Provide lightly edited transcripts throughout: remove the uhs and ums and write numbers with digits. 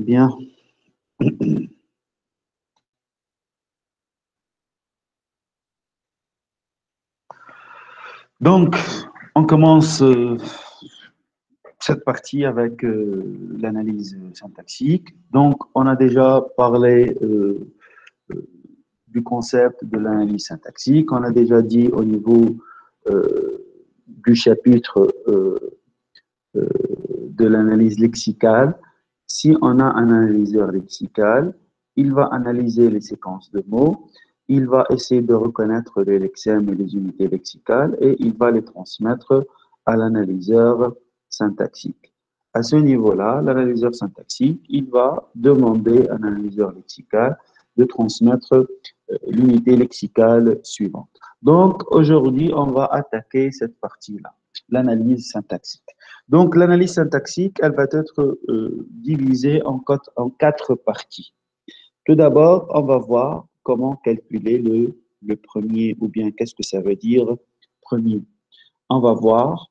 Bien. Donc, on commence cette partie avec l'analyse syntaxique. Donc, on a déjà parlé euh, du concept de l'analyse syntaxique. On a déjà dit au niveau du chapitre euh, de l'analyse lexicale, si on a un analyseur lexical, il va analyser les séquences de mots, il va essayer de reconnaître les lexèmes et les unités lexicales et il va les transmettre à l'analyseur syntaxique. À ce niveau-là, l'analyseur syntaxique, il va demander à l'analyseur lexical de transmettre l'unité lexicale suivante. Donc, aujourd'hui, on va attaquer cette partie-là, l'analyse syntaxique. Donc, l'analyse syntaxique, elle va être divisée en quatre parties. Tout d'abord, on va voir comment calculer le premier, ou bien qu'est-ce que ça veut dire premier. On va voir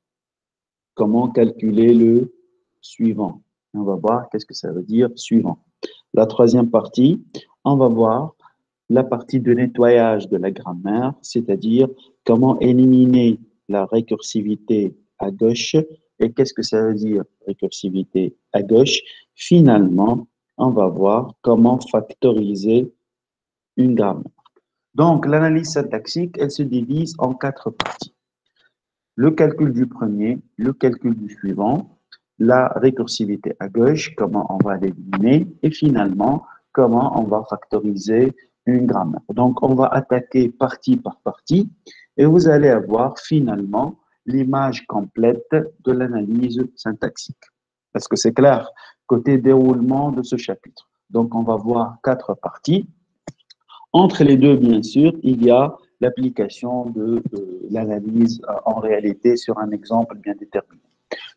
comment calculer le suivant. On va voir qu'est-ce que ça veut dire suivant. La troisième partie, on va voir la partie de nettoyage de la grammaire, c'est-à-dire comment éliminer la récursivité à gauche. Et qu'est-ce que ça veut dire récursivité à gauche? Finalement, on va voir comment factoriser une grammaire. Donc, l'analyse syntaxique, elle se divise en quatre parties. Le calcul du premier, le calcul du suivant, la récursivité à gauche, comment on va l'éliminer, et finalement, comment on va factoriser une grammaire. Donc, on va attaquer partie par partie, et vous allez avoir finalement l'image complète de l'analyse syntaxique. Est-ce que c'est clair? Côté déroulement de ce chapitre. Donc, on va voir quatre parties. Entre les deux, bien sûr, il y a l'application de l'analyse en réalité sur un exemple bien déterminé.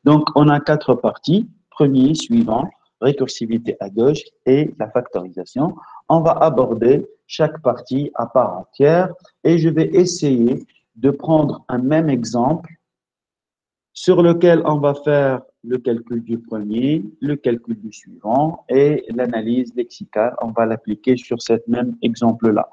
Donc, on a quatre parties. Premier, suivant, récursivité à gauche et la factorisation. On va aborder chaque partie à part entière et je vais essayer de prendre un même exemple sur lequel on va faire le calcul du premier, le calcul du suivant et l'analyse lexicale. On va l'appliquer sur cet même exemple-là.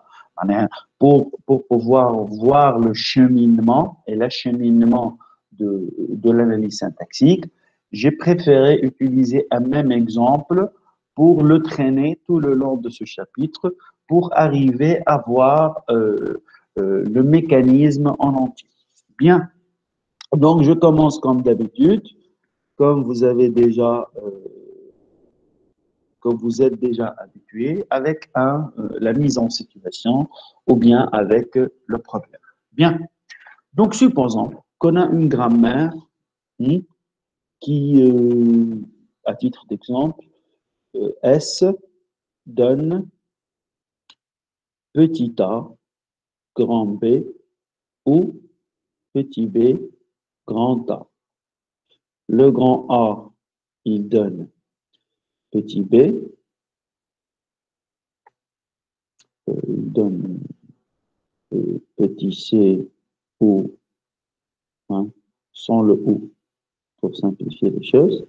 Pour pouvoir voir le cheminement et l'acheminement de l'analyse syntaxique, j'ai préféré utiliser un même exemple pour le traîner tout le long de ce chapitre pour arriver à voir le mécanisme en entier. Bien. Donc, je commence comme d'habitude, comme vous avez déjà, comme vous êtes déjà habitué, avec la mise en situation ou bien avec le problème. Bien. Donc, supposons qu'on a une grammaire qui, à titre d'exemple, S donne petit a, grand B ou petit b, grand A. Le grand A, il donne petit b, il donne petit c ou, hein, sans le ou, pour simplifier les choses.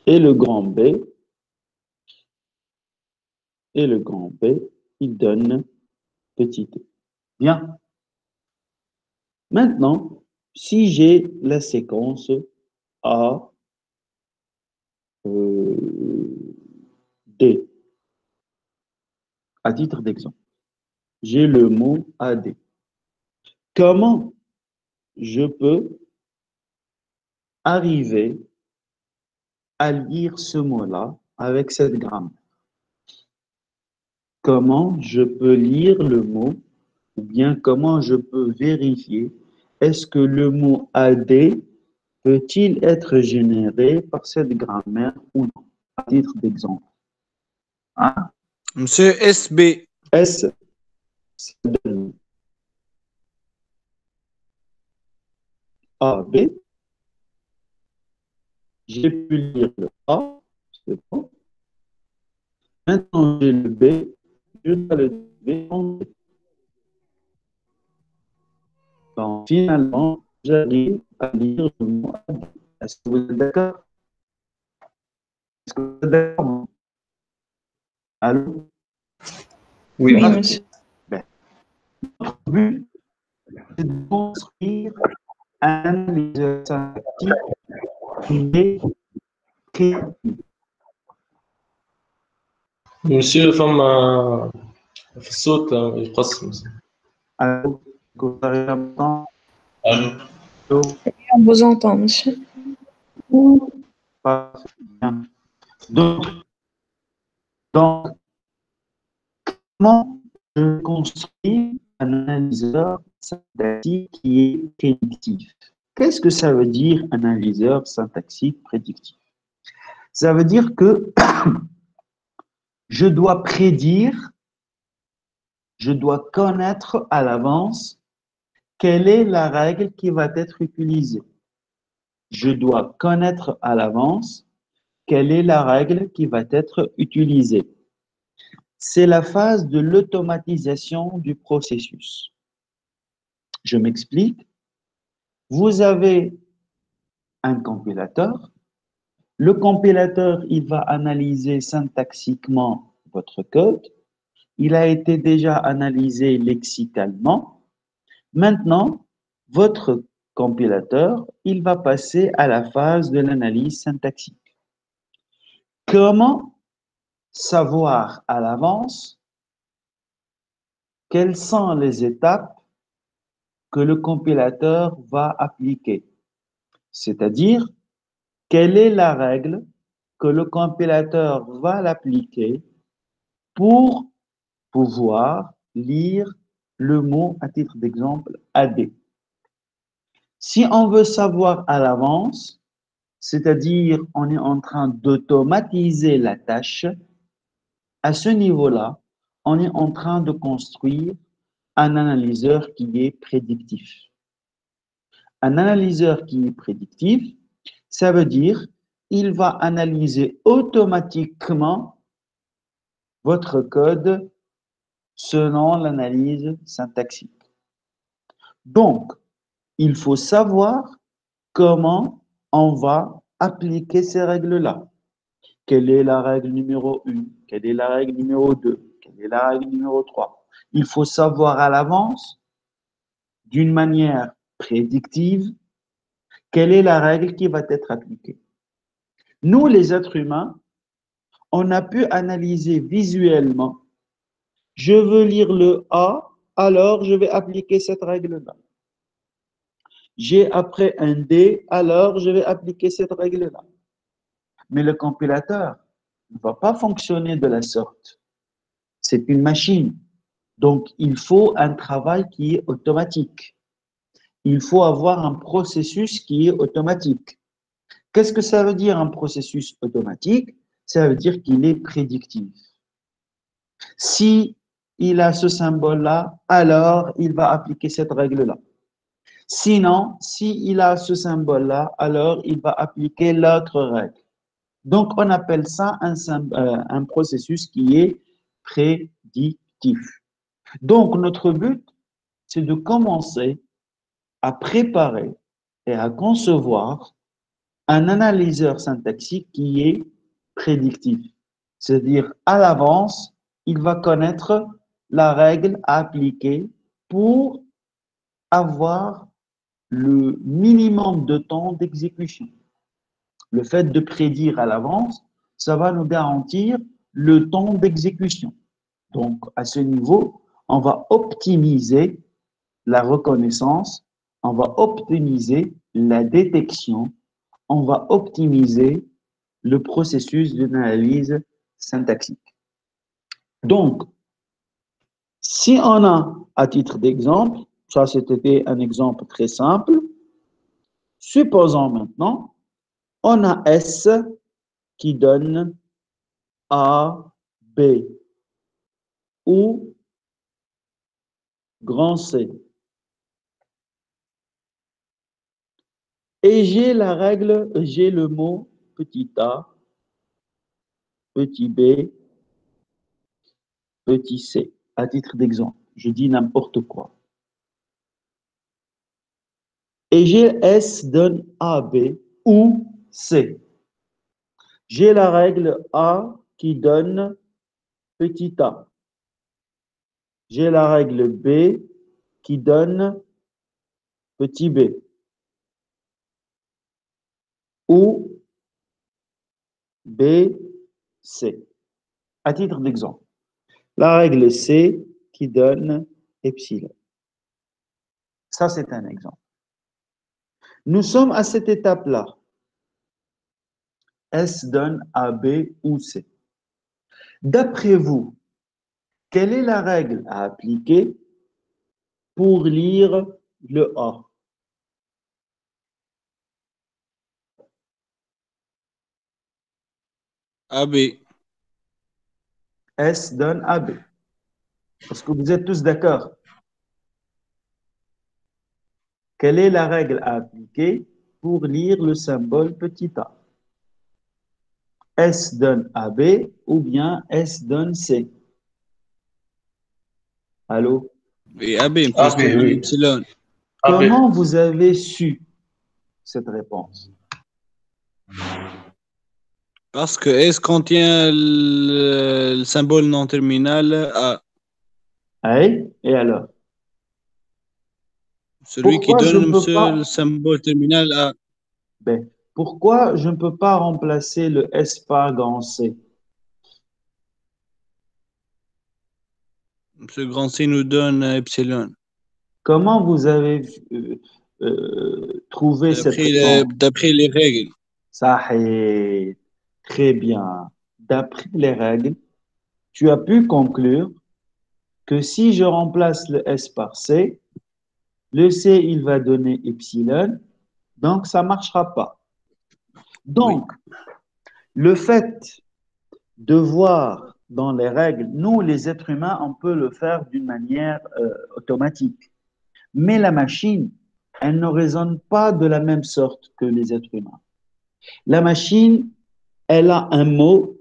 Et le grand B, il donne petit t. Bien. Maintenant, si j'ai la séquence A, D, à titre d'exemple, j'ai le mot AD. Comment je peux arriver à lire ce mot-là avec cette grammaire? Comment je peux lire le mot ou bien comment je peux vérifier est-ce que le mot AD peut-il être généré par cette grammaire ou non? À titre d'exemple. Hein? Monsieur SB. S, ça donne A, B. J'ai pu lire le A, c'est bon. Maintenant, j'ai le B, je dois le B en B. Donc, finalement, j'arrive à lire le mot AD. Est-ce que vous êtes d'accord? Est-ce que vous êtes d'accord? Allô? Oui, Oui, Parfait. monsieur. Ben, notre but, c'est de construire un analyseur syntactique qui est créatif. Monsieur, فما في الصوت يقص مثلا. Allô? Vous arrivez à m'entendre? ألو. Allô? On vous entend, monsieur. Parfait. Bien. Donc, comment je construis un analyseur syntaxique qui est prédictif? Qu'est-ce que ça veut dire, un analyseur syntaxique prédictif? Ça veut dire que je dois prédire, je dois connaître à l'avance quelle est la règle qui va être utilisée. Je dois connaître à l'avance quelle est la règle qui va être utilisée. C'est la phase de l'automatisation du processus. Je m'explique. Vous avez un compilateur. Le compilateur, il va analyser syntaxiquement votre code. Il a été déjà analysé lexicalement. Maintenant, votre compilateur, il va passer à la phase de l'analyse syntaxique. Comment savoir à l'avance quelles sont les étapes que le compilateur va appliquer? C'est-à-dire, quelle est la règle que le compilateur va l'appliquer pour pouvoir lire le mot, à titre d'exemple, AD. Si on veut savoir à l'avance, c'est-à-dire on est en train d'automatiser la tâche, à ce niveau-là, on est en train de construire un analyseur qui est prédictif. Un analyseur qui est prédictif, ça veut dire il va analyser automatiquement votre code selon l'analyse syntaxique. Donc, il faut savoir comment on va appliquer ces règles-là. Quelle est la règle numéro 1? Quelle est la règle numéro 2? Quelle est la règle numéro 3? Il faut savoir à l'avance, d'une manière prédictive, quelle est la règle qui va être appliquée. Nous, les êtres humains, on a pu analyser visuellement. Je veux lire le A, alors je vais appliquer cette règle-là. J'ai après un D, alors je vais appliquer cette règle-là. Mais le compilateur ne va pas fonctionner de la sorte. C'est une machine. Donc, il faut un travail qui est automatique. Il faut avoir un processus qui est automatique. Qu'est-ce que ça veut dire un processus automatique? Ça veut dire qu'il est prédictif. Si il a ce symbole-là, alors il va appliquer cette règle-là. Sinon, s'il a ce symbole-là, alors il va appliquer l'autre règle. Donc, on appelle ça un processus qui est prédictif. Donc, notre but, c'est de commencer à préparer et à concevoir un analyseur syntaxique qui est prédictif. C'est-à-dire, à l'avance, il va connaître la règle à appliquer pour avoir le minimum de temps d'exécution. Le fait de prédire à l'avance, ça va nous garantir le temps d'exécution. Donc, à ce niveau, on va optimiser la reconnaissance, on va optimiser la détection, on va optimiser le processus d'analyse syntaxique. Donc, si on a, à titre d'exemple, ça c'était un exemple très simple, supposons maintenant, on a S qui donne A, B ou grand C. Et j'ai la règle, j'ai le mot petit a, petit b, petit c, à titre d'exemple. Je dis n'importe quoi. Et j'ai S donne A, B ou C. J'ai la règle A qui donne petit a. J'ai la règle B qui donne petit b. Ou B, C. À titre d'exemple, la règle C qui donne epsilon. Ça, c'est un exemple. Nous sommes à cette étape-là. S donne AB ou C. D'après vous, quelle est la règle à appliquer pour lire le A? AB. S donne AB. Est-ce que vous êtes tous d'accord? Quelle est la règle à appliquer pour lire le symbole petit a? S donne AB ou bien S donne C? Allô? Et AB plus AB, oui. epsilon. AB. Comment vous avez su cette réponse? Parce que S contient le symbole non terminal A. Hey, et alors? Celui qui Pourquoi je ne donne peux le pas, symbole terminal A. ben, pourquoi je ne peux pas remplacer le S par grand C? Ce grand C nous donne epsilon. Comment vous avez trouvé cette réponse? D'après les règles. Ça est très bien. D'après les règles, tu as pu conclure que si je remplace le S par C, le C, il va donner epsilon, donc ça ne marchera pas. Oui. Donc, le fait de voir dans les règles, nous, les êtres humains, on peut le faire d'une manière automatique. Mais la machine, elle ne raisonne pas de la même sorte que les êtres humains. La machine, elle a un mot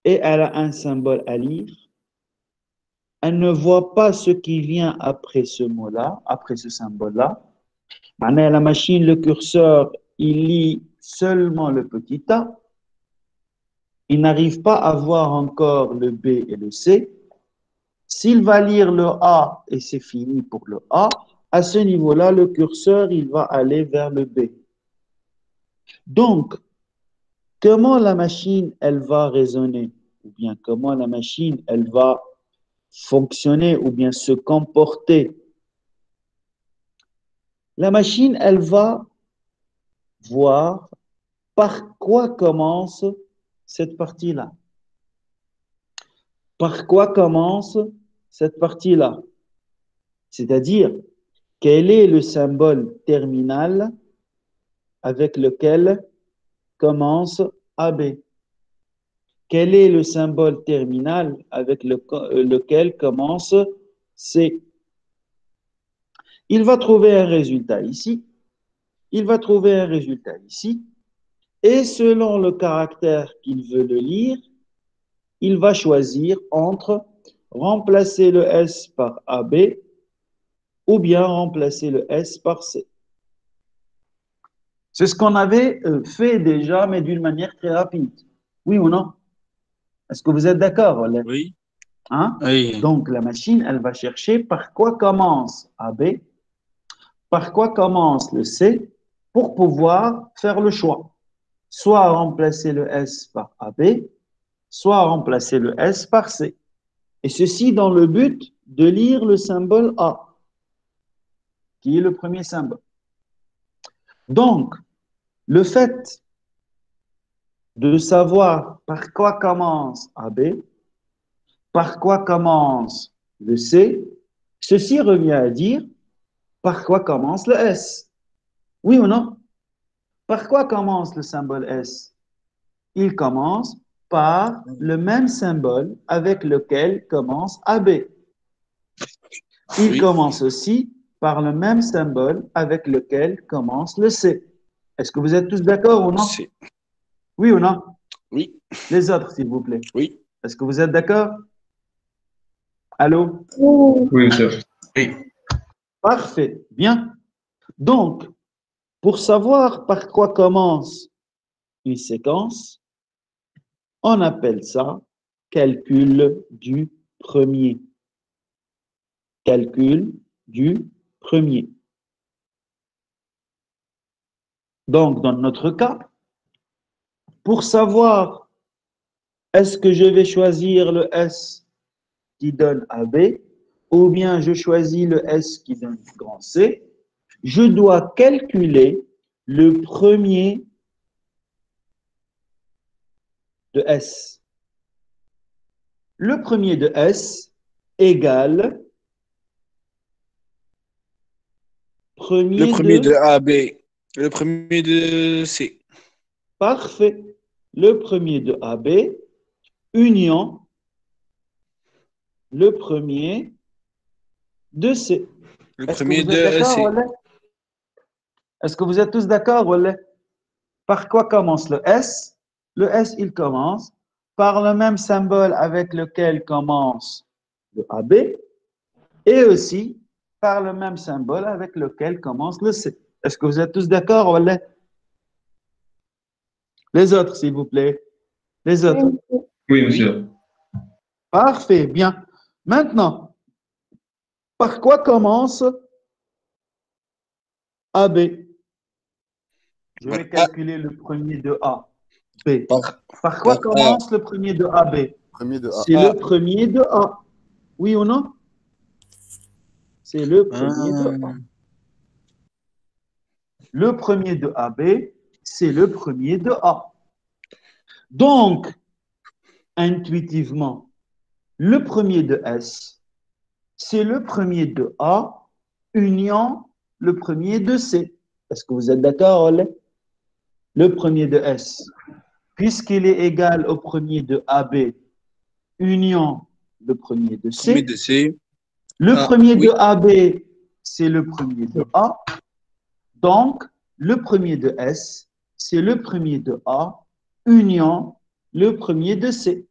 et elle a un symbole à lire. Elle ne voit pas ce qui vient après ce mot-là, après ce symbole-là. La machine, le curseur, il lit seulement le petit a. Il n'arrive pas à voir encore le B et le C. S'il va lire le A et c'est fini pour le A, à ce niveau-là, le curseur, il va aller vers le B. Donc, comment la machine, elle va raisonner, ou bien comment la machine, elle va fonctionner, ou bien se comporter? La machine, elle va voir par quoi commence cette partie-là. Par quoi commence cette partie-là? C'est-à-dire, quel est le symbole terminal avec lequel commence AB? Quel est le symbole terminal avec lequel commence C? Il va trouver un résultat ici, il va trouver un résultat ici, et selon le caractère qu'il veut le lire, il va choisir entre remplacer le S par AB ou bien remplacer le S par C. C'est ce qu'on avait fait déjà, mais d'une manière très rapide. Oui ou non? Est-ce que vous êtes d'accord? Oui. Hein? Oui. Donc, la machine, elle va chercher par quoi commence AB, par quoi commence le C, pour pouvoir faire le choix. Soit remplacer le S par AB, soit remplacer le S par C. Et ceci dans le but de lire le symbole A, qui est le premier symbole. Donc, le fait de savoir par quoi commence AB, par quoi commence le C, ceci revient à dire par quoi commence le S. Oui ou non? Par quoi commence le symbole S? Il commence par le même symbole avec lequel commence AB. Il Oui. commence aussi par le même symbole avec lequel commence le C. Est-ce que vous êtes tous d'accord ou non? C. Oui ou non? Oui. Les autres, s'il vous plaît. Oui. Est-ce que vous êtes d'accord? Allô? Oui, monsieur. Oui. Parfait. Bien. Donc, pour savoir par quoi commence une séquence, On appelle ça calcul du premier. Calcul du premier. Donc, dans notre cas, pour savoir est-ce que je vais choisir le S qui donne AB ou bien je choisis le S qui donne grand C, je dois calculer le premier de S. Le premier de S égale Le premier de A, B, le premier de C. Parfait. Le premier de AB union le premier de C. Le Est-ce que premier vous êtes de d'accord, C. Wallah? Est-ce que vous êtes tous d'accord, Wallah? Par quoi commence le S? Le S, il commence par le même symbole avec lequel commence le AB et aussi par le même symbole avec lequel commence le C. Est-ce que vous êtes tous d'accord, Wallah? Les autres, s'il vous plaît. Les autres. Oui, monsieur. Parfait, bien. Maintenant, par quoi commence AB? Je vais calculer le premier de A. B. Par quoi commence le premier de AB? C'est le premier de A. Oui ou non? C'est le premier de A. Le premier de AB, c'est le premier de A. Donc, intuitivement, le premier de S, c'est le premier de A union le premier de C. Est-ce que vous êtes d'accord, Olé? Le premier de S, puisqu'il est égal au premier de AB, union le premier de C. Premier de C. Le premier de AB, c'est le premier de A. Donc, le premier de S, c'est le premier de A, union le premier de C.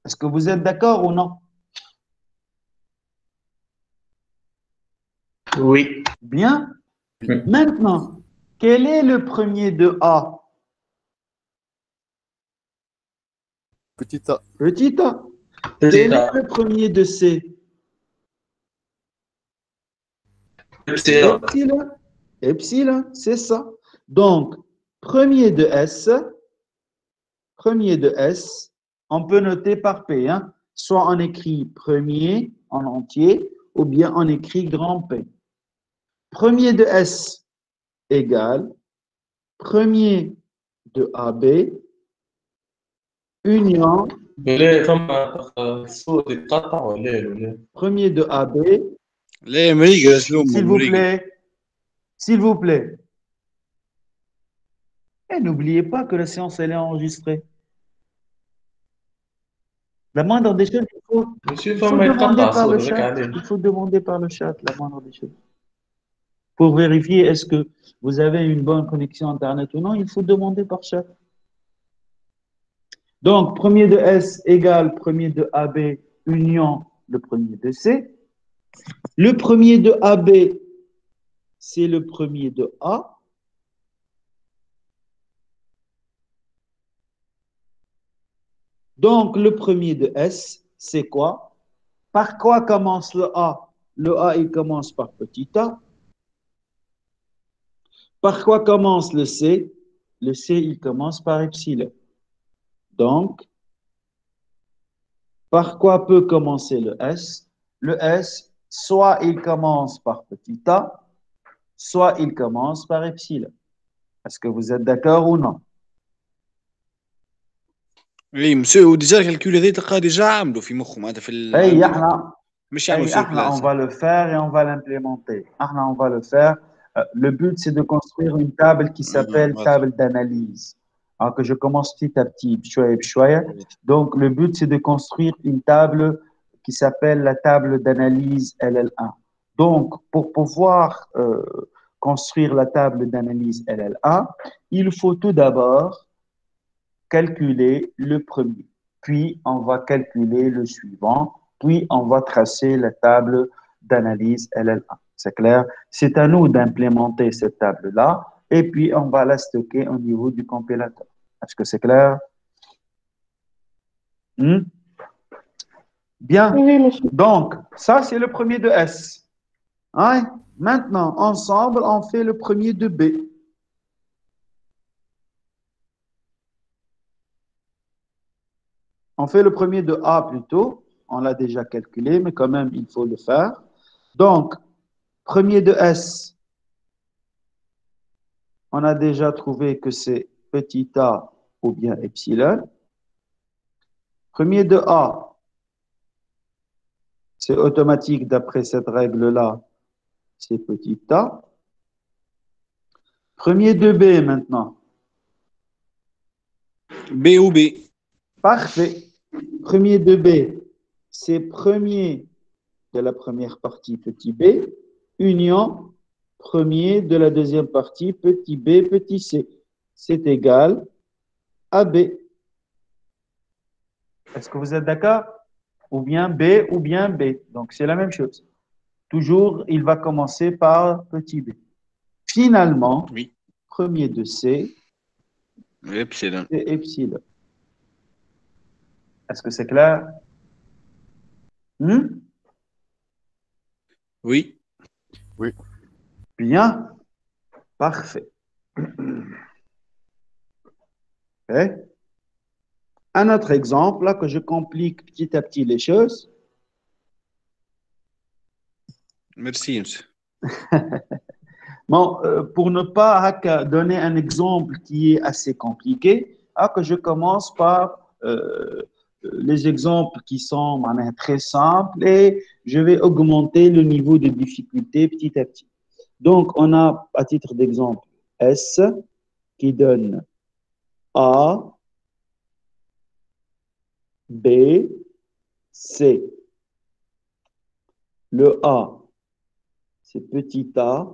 Est-ce que vous êtes d'accord ou non? Oui. Bien. Oui. Maintenant, quel est le premier de A? Petit a. Petit a. Quel est le premier de C? Epsilon. Epsilon. Epsilon, c'est ça. Donc, premier de S, on peut noter par P. Hein? Soit on écrit premier en entier, ou bien on écrit grand P. Premier de S égale premier de AB union premier de AB. S'il vous plaît. Et n'oubliez pas que la séance elle est enregistrée. La moindre des choses, il faut demander par le chat. Il faut demander par le chat la moindre des choses. Pour vérifier est-ce que vous avez une bonne connexion Internet ou non, il faut demander par chat. Donc, premier de S égale premier de AB union le premier de C. Le premier de AB, c'est le premier de A. Donc, le premier de S, c'est quoi? Par quoi commence le A? Le A, il commence par petit a. Par quoi commence le C? Le C, il commence par epsilon. Donc, par quoi peut commencer le S? Le S, soit il commence par petit a, soit il commence par epsilon. Est-ce que vous êtes d'accord ou non? Oui, monsieur, وديجا الكالكول هذا تلقاه ديجا عامله في مخه معناتها في اي احنا مش يعملوا sur on place. va le faire et on va l'implémenter. On va le faire. Le but, c'est de construire une table qui s'appelle table d'analyse. Alors que je commence petit à petit, bchouaya, bchouaya. Donc, le but, c'est de construire une table qui s'appelle la table d'analyse LL1. Donc, pour pouvoir construire la table d'analyse LL1, il faut tout d'abord calculer le premier. Puis, on va calculer le suivant. Puis, on va tracer la table d'analyse LL1. C'est clair? C'est à nous d'implémenter cette table-là. Et puis, on va la stocker au niveau du compilateur. Est-ce que c'est clair? Hmm? Bien. Oui, monsieur. Donc, ça, c'est le premier de S. Hein? Maintenant, ensemble, on fait le premier de B. On fait le premier de A plutôt. On l'a déjà calculé, mais quand même, il faut le faire. Donc, premier de S, on a déjà trouvé que c'est petit a ou bien epsilon. Premier de A, c'est automatique d'après cette règle-là, c'est petit a. Premier de B maintenant. B ou B. Parfait. Premier de B, c'est premier de la première partie petit b, union premier de la deuxième partie petit b, petit c. C'est égal à B. Est-ce que vous êtes d'accord? Ou bien B ou bien B. Donc, c'est la même chose. Toujours, il va commencer par petit b. Finalement, Oui. premier de C, Epsilon. c'est epsilon. Est-ce que c'est clair? Hmm? Oui. Bien. Parfait. Ok. Un autre exemple, là, que je complique petit à petit les choses. Merci, monsieur. Bon, pour ne pas donner un exemple qui est assez compliqué, que je commence par les exemples qui sont très simples et je vais augmenter le niveau de difficulté petit à petit. Donc, on a, à titre d'exemple, S qui donne A, B, C. Le A, c'est petit a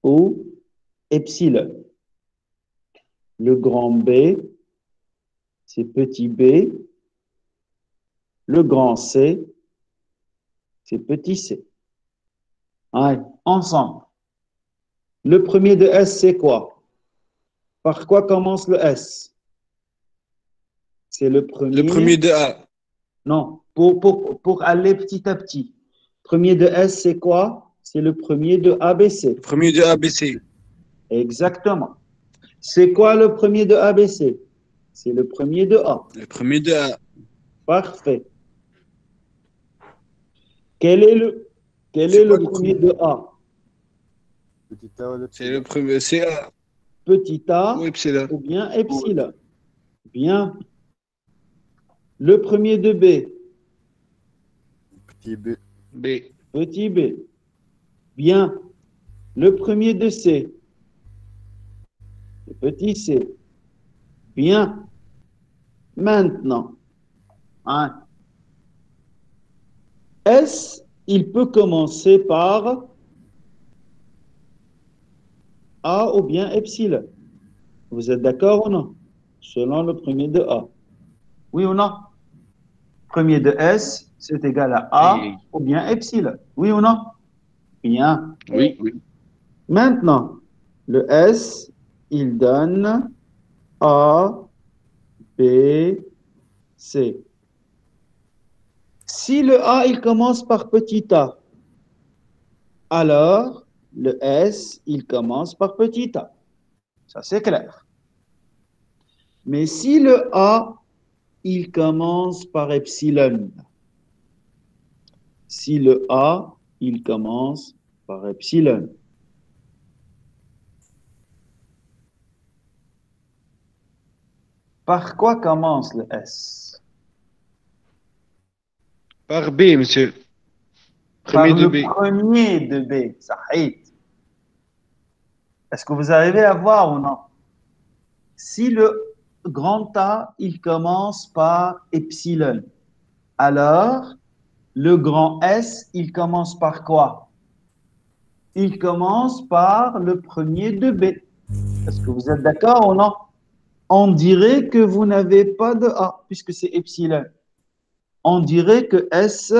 ou epsilon. Le grand B, c'est petit b. Le grand C, c'est petit c. Allez, ensemble. Le premier de S, c'est quoi? Par quoi commence le S? C'est le Le premier de A. Non, pour aller petit à petit. Premier de S, c'est quoi? C'est le premier de ABC. Le premier de ABC. Exactement. C'est quoi le premier de ABC? C'est le premier de A. Le premier de A. Parfait. Quel est le premier de A? Petit A ou C'est le l'epsilon. premier. C'est A Petit a ou epsilon. ou bien epsilon. Bien. Le premier de B. Petit B. B. Petit b. Bien. Le premier de C. Petit c. Bien. Maintenant, hein, S, il peut commencer par A ou bien epsilon. Vous êtes d'accord ou non? Selon le premier de A. Oui ou non? Premier de S, c'est égal à A Oui. ou bien epsilon. Oui ou non? Bien. Oui. Oui. Maintenant, le S, il donne A, B, C. Si le A, il commence par petit a, alors le S, il commence par petit a. Ça, c'est clair. Mais si le A, il commence par epsilon. Si le A, il commence par epsilon. Par quoi commence le S? Par B, monsieur. Par Premier de le B. premier de B. Sahid. Est-ce que vous arrivez à voir ou non? Si le grand A, il commence par epsilon, alors le grand S, il commence par quoi? Il commence par le premier de B. Est-ce que vous êtes d'accord ou non? On dirait que vous n'avez pas de A, puisque c'est epsilon. On dirait que S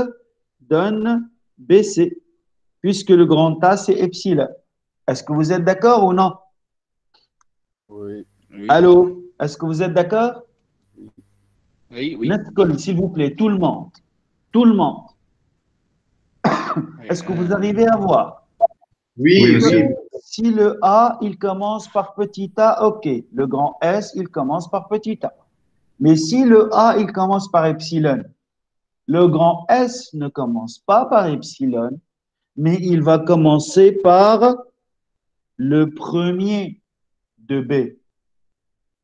donne BC, puisque le grand A, c'est epsilon. Est-ce que vous êtes d'accord ou non? Oui. Oui. Allô? Est-ce que vous êtes d'accord? Oui, oui. Nescol, s'il vous plaît, tout le monde. Tout le monde. Est-ce que vous arrivez à voir? Oui, monsieur. Si le A, il commence par petit a, ok. Le grand S, il commence par petit a. Mais si le A, il commence par epsilon, le grand S ne commence pas par epsilon, mais il va commencer par le premier de B.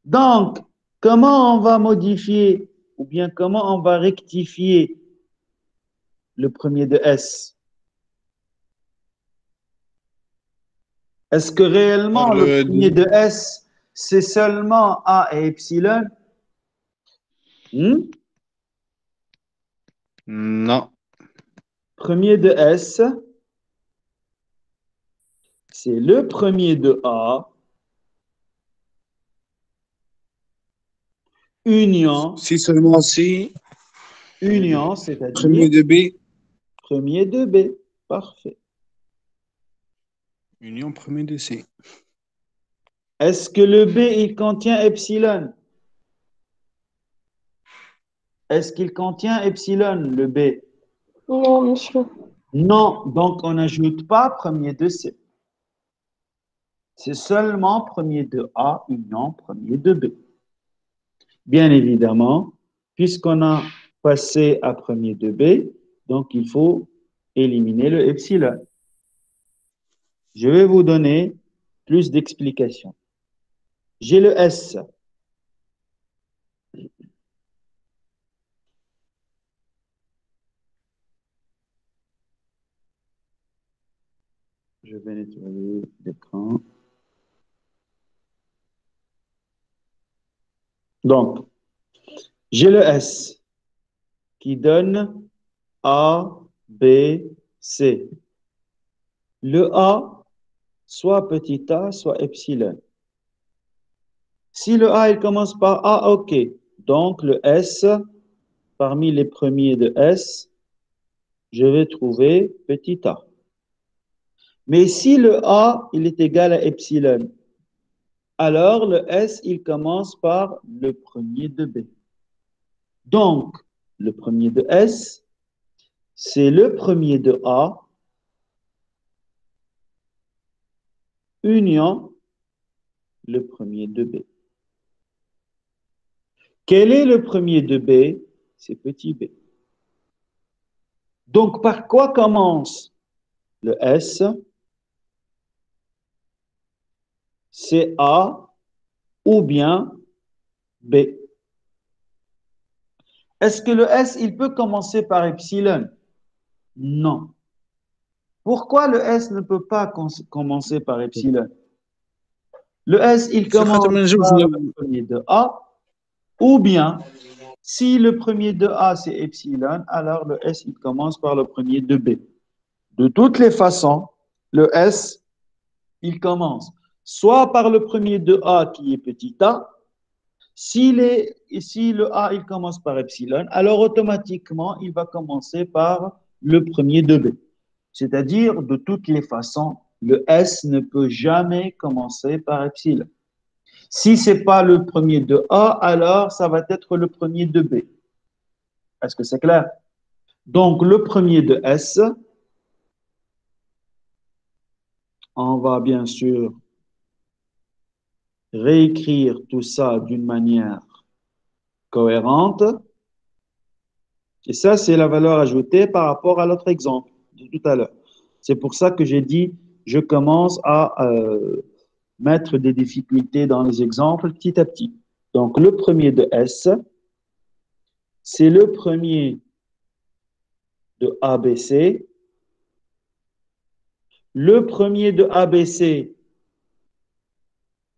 Donc, comment on va modifier ou bien comment on va rectifier le premier de S? Est-ce que réellement le premier de S, c'est seulement A et epsilon? Non. Premier de S, c'est le premier de A, union, Si seulement si, union, premier c'est-à-dire de B, premier de B. Parfait. union premier de C. Est-ce que le B, il contient epsilon? Est-ce qu'il contient epsilon, le B? Non, monsieur. Non, donc on n'ajoute pas premier de C. C'est seulement premier de A, union, premier de B. Bien évidemment, puisqu'on a passé à premier de B, donc il faut éliminer le epsilon. Je vais vous donner plus d'explications. J'ai le S. Je vais nettoyer l'écran. Donc, j'ai le S qui donne A, B, C. Le A, soit petit a, soit epsilon. Si le A, il commence par A, OK. Donc, le S, parmi les premiers de S, je vais trouver petit a. Mais si le A, il est égal à epsilon, alors le S, il commence par le premier de B. Donc, le premier de S, c'est le premier de A, union le premier de B. Quel est le premier de B? C'est petit b. Donc, par quoi commence le S? C'est A ou bien B. Est-ce que le S, il peut commencer par epsilon? Non. Pourquoi le S ne peut pas commencer par epsilon? Le S, il commence par le premier de A, ou bien, si le premier de A, c'est epsilon, alors le S, il commence par le premier de B. De toutes les façons, le S, il commence soit par le premier de A qui est petit a, si le A, il commence par epsilon, alors automatiquement, il va commencer par le premier de B. C'est-à-dire, de toutes les façons, le S ne peut jamais commencer par epsilon. Si ce n'est pas le premier de A, alors ça va être le premier de B. Est-ce que c'est clair? Donc, le premier de S, on va bien sûr réécrire tout ça d'une manière cohérente. Et ça, c'est la valeur ajoutée par rapport à l'autre exemple de tout à l'heure. C'est pour ça que j'ai dit, je commence à mettre des difficultés dans les exemples petit à petit. Donc, le premier de S, c'est le premier de ABC. Le premier de ABC,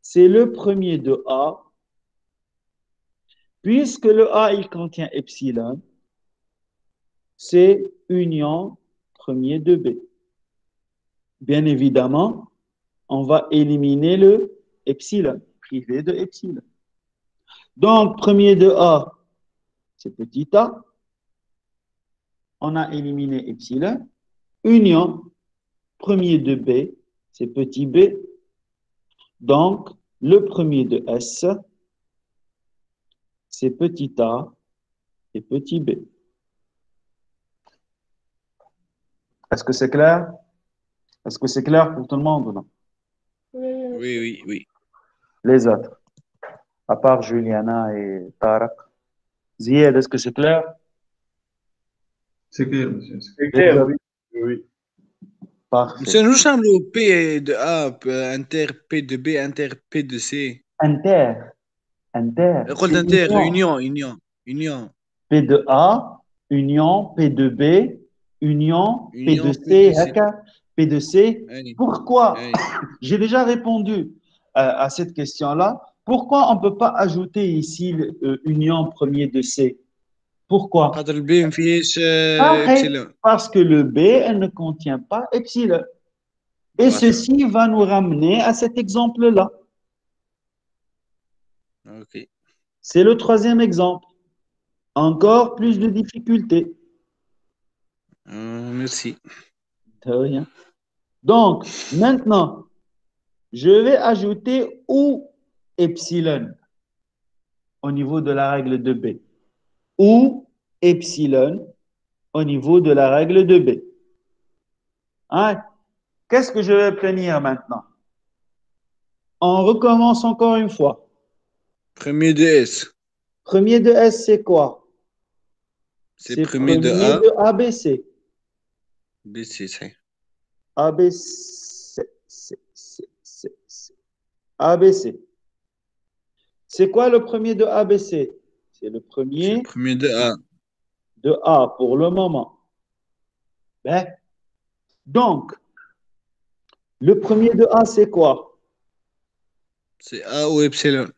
c'est le premier de A. Puisque le A, il contient epsilon, c'est union premier de B. Bien évidemment, on va éliminer le epsilon, privé de epsilon. Donc, premier de A, c'est petit a. On a éliminé epsilon. Union, premier de B, c'est petit b. Donc, le premier de S, c'est petit a, et petit b. Est-ce que c'est clair? Est-ce que c'est clair pour tout le monde ou non? Oui, oui, oui. Les autres, à part Juliana et Tarak. Zied, est-ce que c'est clair? C'est clair, monsieur. C'est clair, oui. Oui. Parfait. Monsieur, nous sommes le P de A, inter P de B, inter P de C. Inter. قلت C'est inter, union. union. P de A, union, P de B, union, P de Union, P C, de C. P de C. Allez, Pourquoi? allez. J'ai déjà répondu à cette question-là. Pourquoi on ne peut pas ajouter ici union premier de C? Pourquoi? خاطر البي ما فيهش Pareil, epsilon. parce que le B, elle ne contient pas epsilon. Et Voilà. ceci va nous ramener à cet exemple-là. Ok. C'est le troisième exemple. Encore plus de difficultés. Merci. De rien. Donc, maintenant, je vais ajouter ou epsilon au niveau de la règle de B. Ou epsilon au niveau de la règle de B. Hein? Qu'est-ce que je vais obtenir maintenant? On recommence encore une fois. Premier de S. Premier de S, c'est quoi? C'est premier de A. de ABC. B, C, C. ABC. ABC. C'est quoi le premier de ABC? C'est le C'est premier premier de A. de A pour le moment. Ben, donc, le premier de A, c'est quoi? C'est A ou epsilon.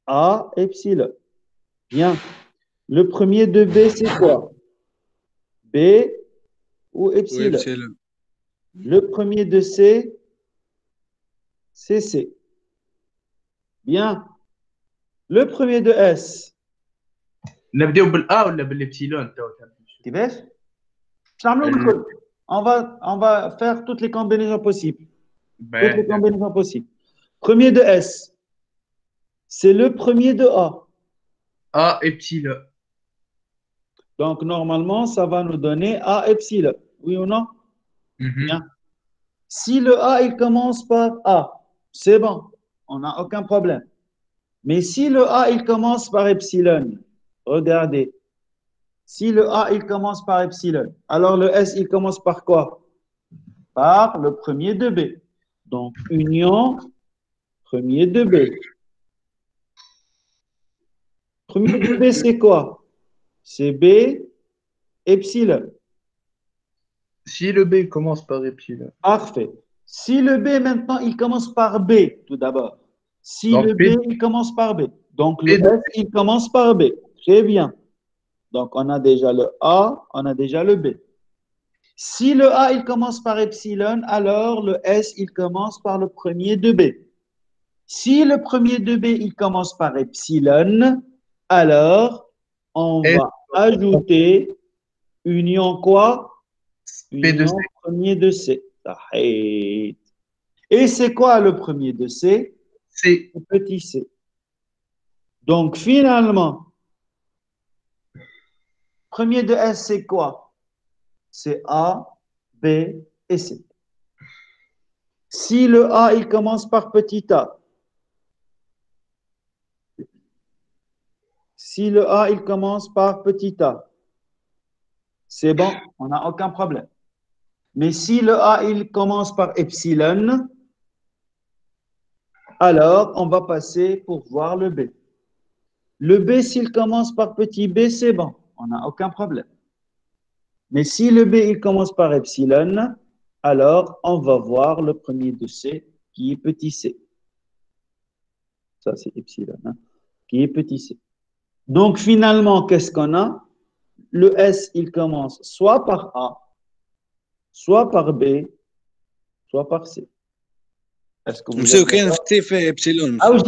A, epsilon. Bien. Le premier de B, c'est quoi? B ou Ou epsilon. epsilon. Le premier de C, c'est C. Bien. Le premier de S. نبداو بالا ولا بالابسيلون تو كيفاش؟ باش نعملوا بالكل. On va faire toutes les combinaisons possibles. Toutes les combinaisons possibles. Premier de S. C'est le premier de A. ا ابسيلون Donc, normalement, ça va nous donner A epsilon. Oui ou non? Bien. Si le A, il commence par A, c'est bon. On n'a aucun problème. Mais si le A, il commence par epsilon, regardez. Si le A, il commence par epsilon, alors le S, il commence par quoi? Par le premier de B. Donc, union, premier de B. Premier de B, c'est quoi? C'est B, epsilon. Si le B commence par epsilon. Parfait. Si le B, maintenant, il commence par B, tout d'abord. Si Donc, le B, il commence par B. Donc, le S, il commence par B. Très bien. Donc, on a déjà le A, on a déjà le B. Si le A, il commence par epsilon, alors le S, il commence par le premier de B. Si le premier de B, il commence par epsilon, alors on S. va ajouter union quoi? P de C. Union premier de C. Et c'est quoi le premier de C? C. Le petit c. Donc finalement, premier de S, c'est quoi? C'est A, B et C. Si le A, il commence par petit a, si le A, il commence par petit a, c'est bon, on n'a aucun problème. Mais si le A, il commence par epsilon, alors on va passer pour voir le B. Le B, s'il commence par petit b, c'est bon, on n'a aucun problème. Mais si le B, il commence par epsilon, alors on va voir le premier de C qui est petit c. Ça, c'est epsilon, hein, qui est petit c. Donc finalement, qu'est-ce qu'on a? Le S, il commence soit par A, soit par B, soit par C. Est-ce que vous Monsieur, êtes كاين d'accord? في fait epsilon. Ah oui,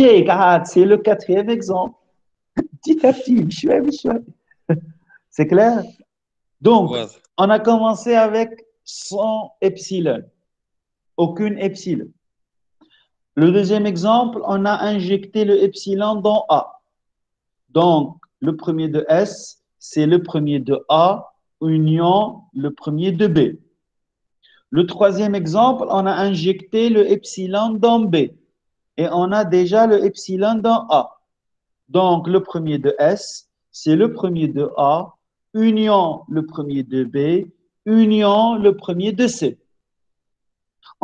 c'est le quatrième exemple. Petit à petit, c'est clair? Donc, واضح. on a commencé avec sans epsilon, aucune epsilon. Le deuxième exemple, on a injecté le epsilon dans A. Donc, le premier de S, c'est le premier de A union le premier de B. Le troisième exemple, on a injecté le epsilon dans B et on a déjà le epsilon dans A. Donc, le premier de S, c'est le premier de A union le premier de B union le premier de C.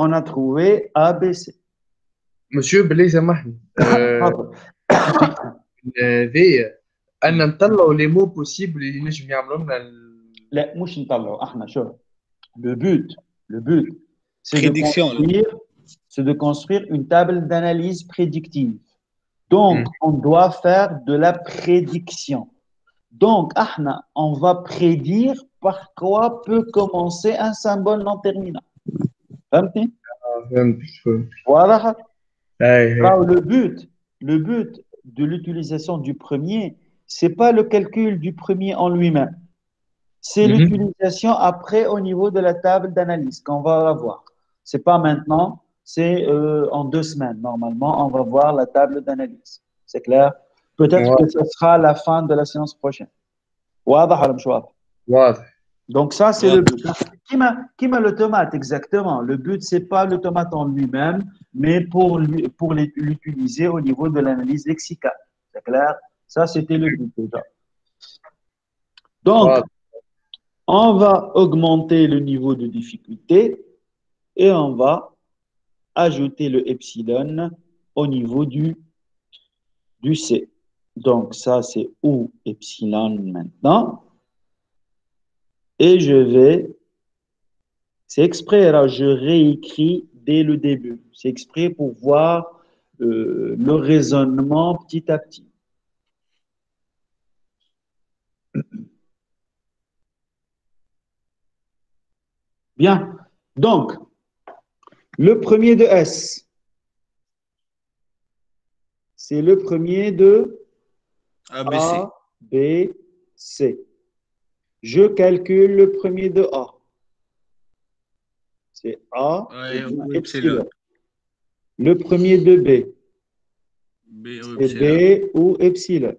On a trouvé A, B, C. Monsieur بلي سامحني تفضل. ذي أن نطلعوا لي مو بوسيبل اللي نجم يعملوا لنا لا مش نطلعوا احنا شوف le but Prédiction. c'est de construire une table d'analyse prédictive. Donc on doit faire de la prédiction. Donc احنا on va prédire par quoi peut commencer un symbole non terminal. فهمتني؟ فهمت واضح؟ هاي Alors, le but de l'utilisation du premier, c'est pas le calcul du premier en lui-même. C'est l'utilisation après au niveau de la table d'analyse qu'on va avoir. C'est pas maintenant, c'est en 2 semaines. Normalement, on va voir la table d'analyse. C'est clair? Peut-être que ce sera à la fin de la séance prochaine. واضح ولا مش واضح؟ واضح Donc ça, c'est le but. Qui m'a l'automate, exactement. Le but, c'est pas l'automate en lui-même, mais pour l'utiliser au niveau de l'analyse lexicale. C'est clair? Ça, c'était le but déjà. Donc, on va augmenter le niveau de difficulté et on va ajouter le epsilon au niveau du C. Donc, ça, c'est ou epsilon maintenant. Et je vais, c'est exprès, alors je réécris dès le début. C'est exprès pour voir le raisonnement petit à petit. Bien. Donc, le premier de S, c'est le premier de ABC. A, B, C. Je calcule le premier de A. C'est A Ouais, ou ou epsilon. epsilon. Le premier de B, B ou c'est epsilon. B ou epsilon.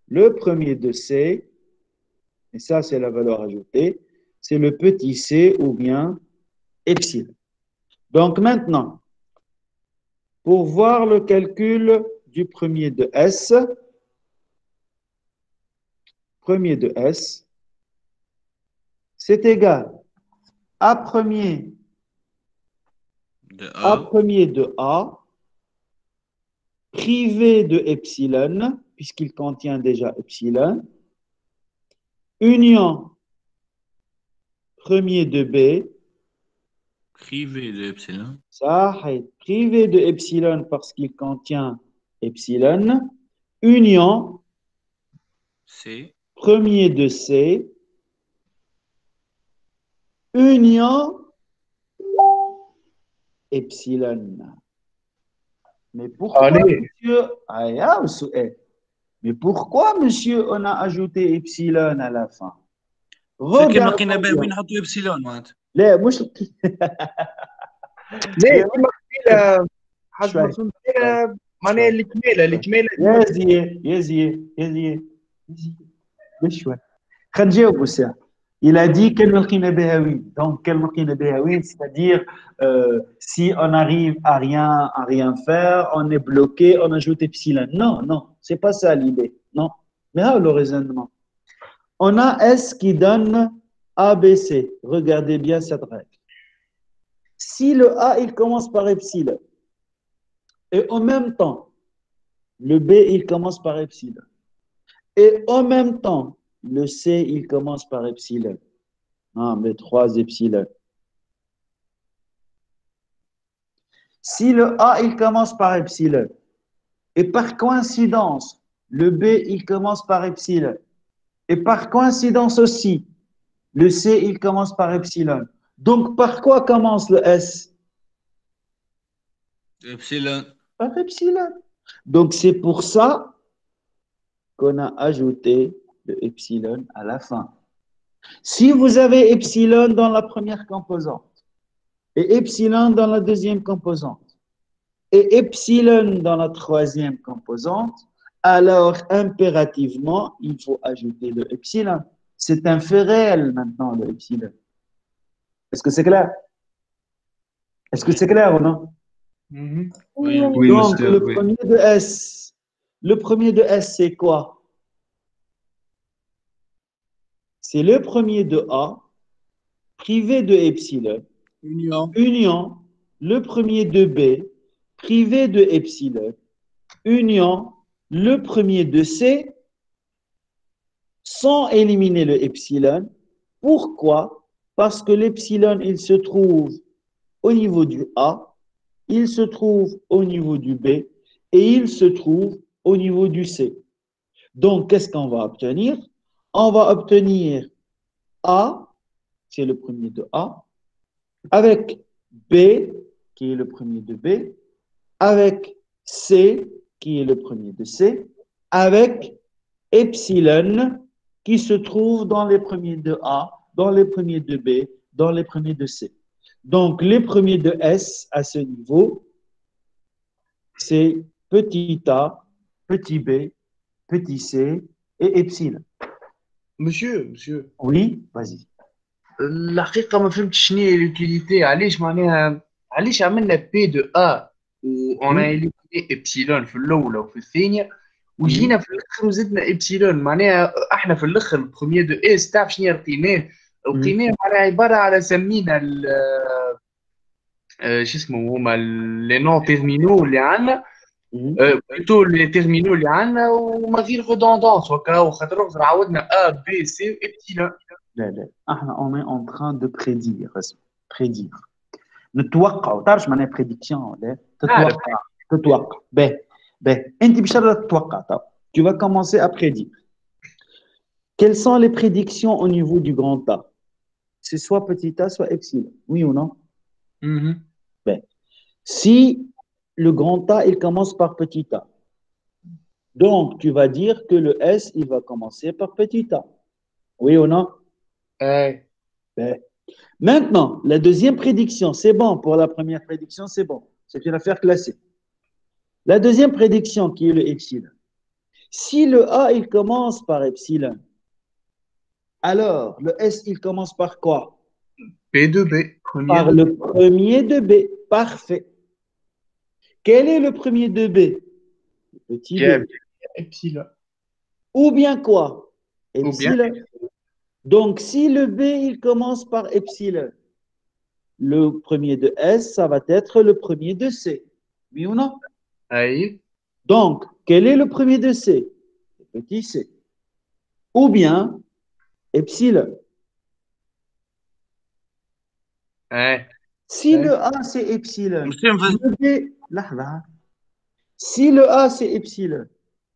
Le premier de C, et ça c'est la valeur ajoutée, c'est le petit c ou bien epsilon. Donc maintenant, pour voir le calcul du premier de S, c'est égal A premier De A A. premier de A, privé de epsilon, puisqu'il contient déjà epsilon, union premier de B, Privé de epsilon. ça est privé de epsilon parce qu'il contient epsilon, union C. premier de C, union epsilon. Mais pourquoi, Allez. monsieur? Mais pourquoi, monsieur, on a ajouté epsilon à la fin? كيما لقينا باهي نحطوا ابسيلون معناتها. لا مش ليه كيما قيل حاج شوي. مرسوم معناها الكماله يزي شوي خلينا نجاوبوا ساعة. Il a dit كلمة لقينا بها وين. Donc كلمة لقينا بها وين, c'est-à-dire si on arrive à rien faire, on est bloqué, on ajoute epsilon. Non, c'est pas ça l'idée. Non. Mais là le raisonnement. On a S qui donne ABC. Regardez bien cette règle. Si le A il commence par epsilon et en même temps le B il commence par epsilon et en même temps le C il commence par epsilon. Ah, mais 3 epsilon. Si le A il commence par epsilon et par coïncidence le B il commence par epsilon et par coïncidence aussi le C il commence par epsilon. Donc par quoi commence le S? Epsilon. Par epsilon. Donc c'est pour ça qu'on a ajouté le epsilon à la fin. Si vous avez epsilon dans la première composante et epsilon dans la deuxième composante et epsilon dans la troisième composante, alors impérativement, il faut ajouter le epsilon. C'est un fait réel maintenant, le epsilon. Est-ce que c'est clair? Est-ce que c'est clair ou non? Oui. Oui, Donc, monsieur, oui. le premier de S, c'est quoi? C'est le premier de A, privé de epsilon, Union. union, le premier de B, privé de epsilon, union, le premier de C, sans éliminer le epsilon. Pourquoi? Parce que l'epsilon, il se trouve au niveau du A, il se trouve au niveau du B et il se trouve au niveau du C. Donc, qu'est-ce qu'on va obtenir? On va obtenir A, c'est le premier de A, avec B, qui est le premier de B, avec C, qui est le premier de C, avec epsilon, qui se trouve dans les premiers de A, dans les premiers de B, dans les premiers de C. Donc, les premiers de S à ce niveau, c'est petit a, petit b, petit c et epsilon. Monsieur, Oui, vas-y. الحقيقة ما فهمتش شنو هي l'utilité علاش معناها علاش عملنا بي دو ا وانا اليميني ابسيلون في الاولى وفي الثانية وجينا في الاخر وزدنا ابسيلون معناها احنا في الاخر البروميير دو اس تعرف شنو لقيناه؟ لقيناه معناها عبارة على سمينا شو اسمه هما لي نون تيرمينو اللي عندنا بلوتو لي تيرمينو اللي عندنا وما غير ريدوندونس وكا خاطر عاودنا ا بي سي وابسيلون. لا لا احنا on est en train de prédire نتوقع تعرف معناها prédiction ولا تتوقع باهي انت باش تتوقع tu vas commencer à prédire. Quelles sont les prédictions au niveau du grand A? C'est soit petit a soit epsilon, oui ou non? Ben, si le grand A il commence par petit a, donc tu vas dire que le S il va commencer par petit a, oui ou non? Ben, maintenant, la deuxième prédiction, c'est bon. Pour la première prédiction, c'est bon. C'est une affaire classée. La deuxième prédiction, qui est le epsilon. Si le A, il commence par epsilon, alors le S, il commence par quoi? B de B. Par le premier de B. Parfait. Quel est le premier de B? Le petit B. Epsilon. Ou bien quoi? Epsilon. Donc, si le B, il commence par epsilon, le premier de S, ça va être le premier de C. Oui ou non? Oui. Donc, quel est le premier de C? Le petit C. Ou bien epsilon. Si le A, c'est epsilon, le B, là. Si le A, c'est epsilon,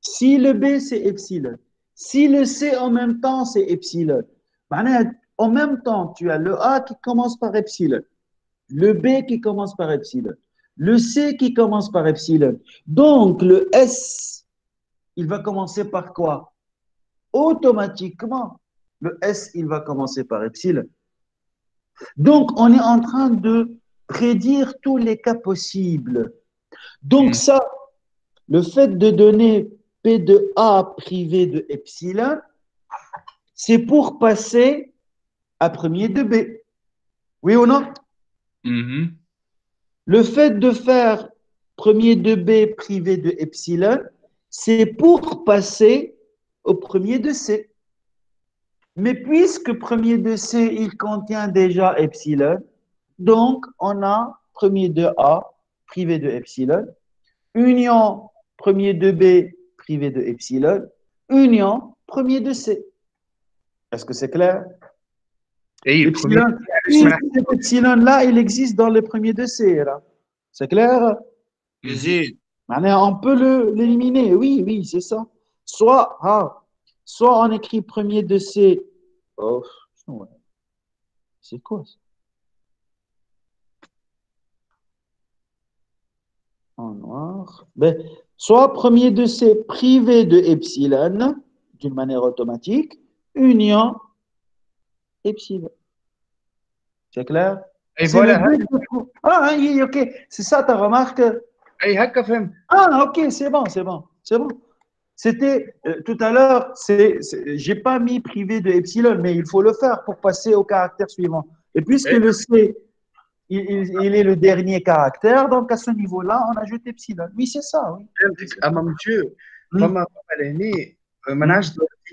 si le B, c'est epsilon, si le C en même temps, c'est epsilon, en même temps, tu as le A qui commence par epsilon, le B qui commence par epsilon, le C qui commence par epsilon. Donc, le S, il va commencer par quoi? Automatiquement, le S, il va commencer par epsilon. Donc, on est en train de prédire tous les cas possibles. Donc, ça, le fait de donner P de A privé de epsilon, c'est pour passer à premier de B. Oui ou non? Le fait de faire premier de B privé de epsilon, c'est pour passer au premier de C. Mais puisque premier de C, il contient déjà epsilon, donc on a premier de A privé de epsilon, union premier de B privé de epsilon, union premier de C. Est-ce que c'est clair? Et cet epsilon-là, il existe dans le premier de C. C'est clair? On peut l'éliminer. Oui, c'est ça. Soit on écrit premier de C. Oh, c'est quoi ça? En noir. Ben, soit premier de C privé de epsilon, d'une manière automatique, union epsilon. C'est clair? Et voilà. Ah, oui, ok. C'est ça ta remarque? Ah, ok, c'est bon. C'était tout à l'heure, j'ai pas mis privé de epsilon, mais il faut le faire pour passer au caractère suivant. Et puisque Eh, le C, il est le dernier caractère, donc à ce niveau-là, on ajoute epsilon. Oui, c'est ça, oui. فهمتك اما مشيو Hmm. فما لهنا ما نعرفش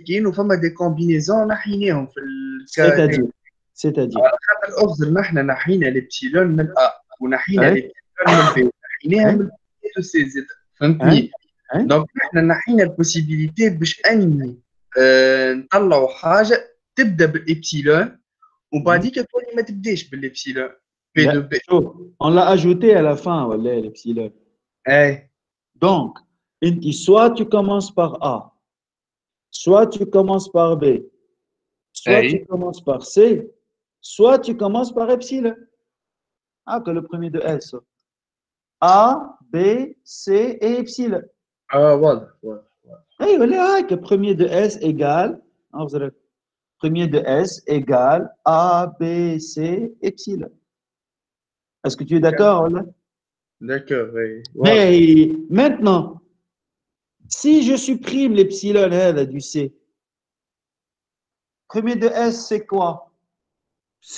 كاين وفما دي كومبينيزون نحيناهم في الكاركتير C'est-à-dire, c'est-à-dire. على خاطر اغزر نحن نحينا الابسيلون من الأ ونحينا Hein? الابسيلون من البي نحيناها Hein? من البي تو سي زد Hein? فهمتني Hein? دونك نحن نحينا البوسيبيليتي باش اني نطلعوا حاجه تبدا بالابسيلون وبعديك تولي ما تبداش بالابسيلون بي دو Là, بي chaud. On l'a ajouté à la fin, voilà, l'epsilon. اي Donc, soit tu commences par A, soit tu commences par B, soit tu اي commences par C, soit tu commences par epsilon. Ah, que le premier de S. A, B, C et epsilon. اه واضح واضح Et voilà, que premier de S égale, ah, vous avez- premier de S égale A, B, C, epsilon. Est-ce que tu es d'accord, là? داكور اي واضح Mais maintenant, si je supprime l'epsilon là, du C, premier de S, c'est quoi? C.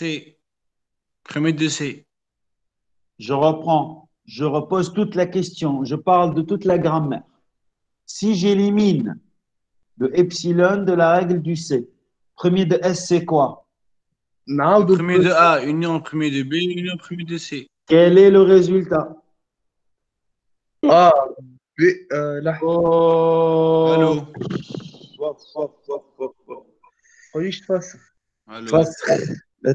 Premier de C. Je reprends, je repose toute la question, je parle de toute la grammaire. Si j'élimine le epsilon de la règle du C, premier de S, c'est quoi? نعاودوا Premier de A, union premier de B, union premier de C. Quel est le résultat? اه بي لحظه Oh, Allô? قوليش تفسر Allô? تفسخ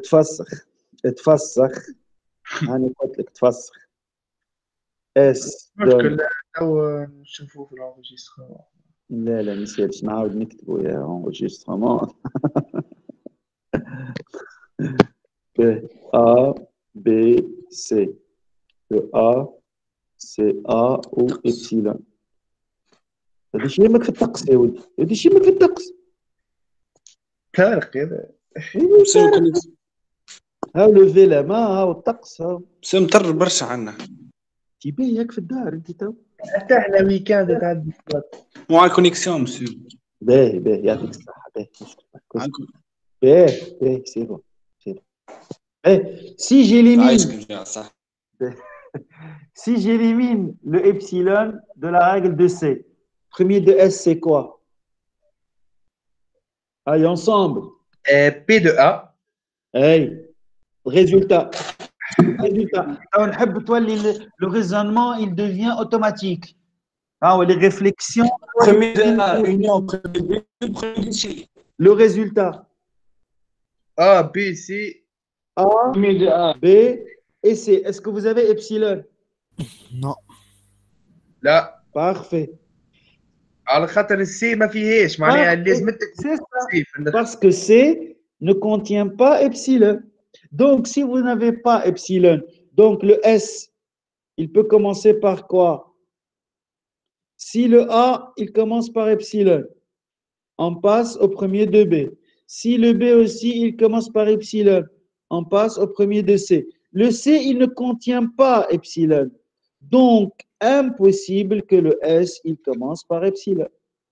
تفسخ تفسخ أنا قلت لك تفسخ اس مشكل دون تو نشوفوه في الانجسترمون لا لا نسيتش نعاود نكتبه يا انجسترمون ب A B C le A c'est A ou epsilon هذا شي يهمك في الطقس يا ولدي هذا شي يهمك في الطقس فارق هذا إيه بس فارق. يمكن هاو لو في لا ما هاو الطقس هاو بس مطر برشا عنا. تيبي ياك في الدار انت تو حتى احنا ويكاند تعدي مع كونيكسيون مسيو. باهي باهي يعطيك الصحة باهي عايزكم باهي باهي سي بون سي بون Eh, si j'élimine جاي صح. si j'élimine le epsilon de la règle de C, premier de S, c'est quoi? Allez, ensemble. بي دو ا Hey, résultat. Résultat. Alors, le raisonnement, il devient automatique. Ah, ouais, les réflexions. Premier de A, union premier de B, premier de C. Le résultat. ا بي سي A, Premier de A. B et C. Est-ce que vous avez epsilon? Non. لا Parfait. على خاطر السي ما فيهاش معناها Parfait. لازم تكتب C'est ça. سي في النخ. Parce que C ne contient pas epsilon. Donc, si vous n'avez pas epsilon, donc le S, il peut commencer par quoi? Si le A, il commence par epsilon, on passe au premier de B. Si le B aussi, il commence par epsilon, on passe au premier de C. Le C, il ne contient pas epsilon. Donc, impossible que le S, il commence par epsilon.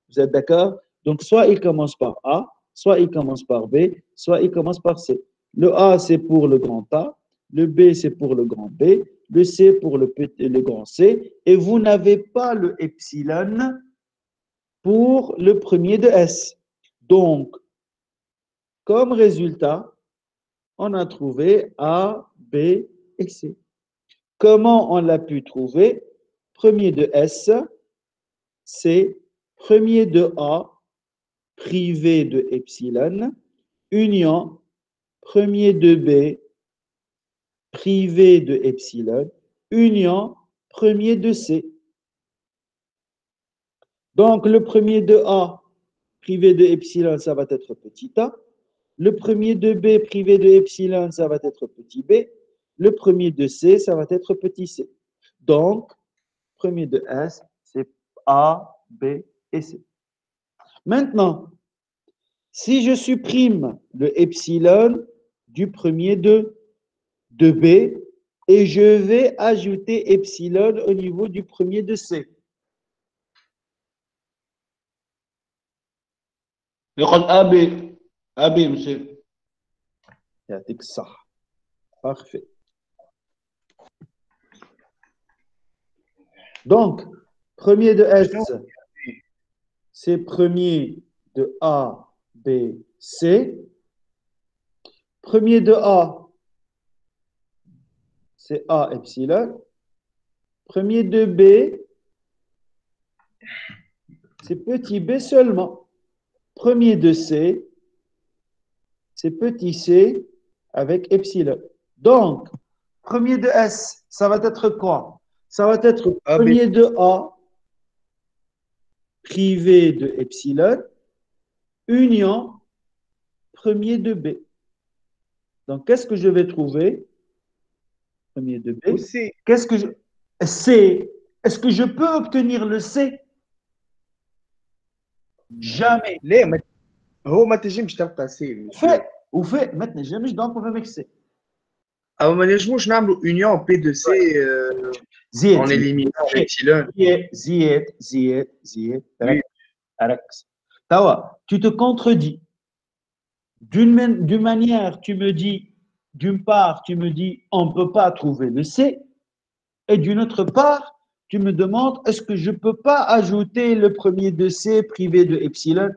Vous êtes d'accord? Donc, soit il commence par A, soit il commence par B, soit il commence par C. Le A, c'est pour le grand A, le B, c'est pour le grand B, le C pour le grand C, et vous n'avez pas le epsilon pour le premier de S. Donc, comme résultat, on a trouvé A, B et C. Comment on l'a pu trouver? Premier de S, c'est premier de A privé de epsilon, union premier de B privé de epsilon, union premier de C. Donc, le premier de A privé de epsilon, ça va être petit a. Le premier de B privé de epsilon, ça va être petit b. Le premier de C, ça va être petit c. Donc, premier de S, c'est A, B et C. Maintenant, si je supprime le epsilon du premier de B et je vais ajouter epsilon au niveau du premier de C. يقول أبي monsieur. يعطيك الصح. Parfait. Donc, premier de S, c'est premier de A, B, C. Premier de A, c'est A epsilon. Premier de B, c'est petit b seulement. Premier de C, c'est petit c avec epsilon. Donc, premier de S, ça va être quoi? Ça va être premier de A privé de epsilon union premier de B. Donc, qu'est-ce que je vais trouver? Premier de B. C. Qu'est-ce que je... C. Est-ce que je peux obtenir le C? Jamais. ليه هو ما تنجمش تلقى سي وفي ما تنجمش دونك ما فهمكش سي. او ما نجموش نعملوا اونيون بي دو سي زيد اون اليمينون ابسيلون زيد ركز. توا tu te contredis. D'une manière, tu me dis, d'une part, tu me dis, on ne peut pas trouver le C, et d'une autre part, tu me demandes, est-ce que je ne peux pas ajouter le premier de C privé de epsilon?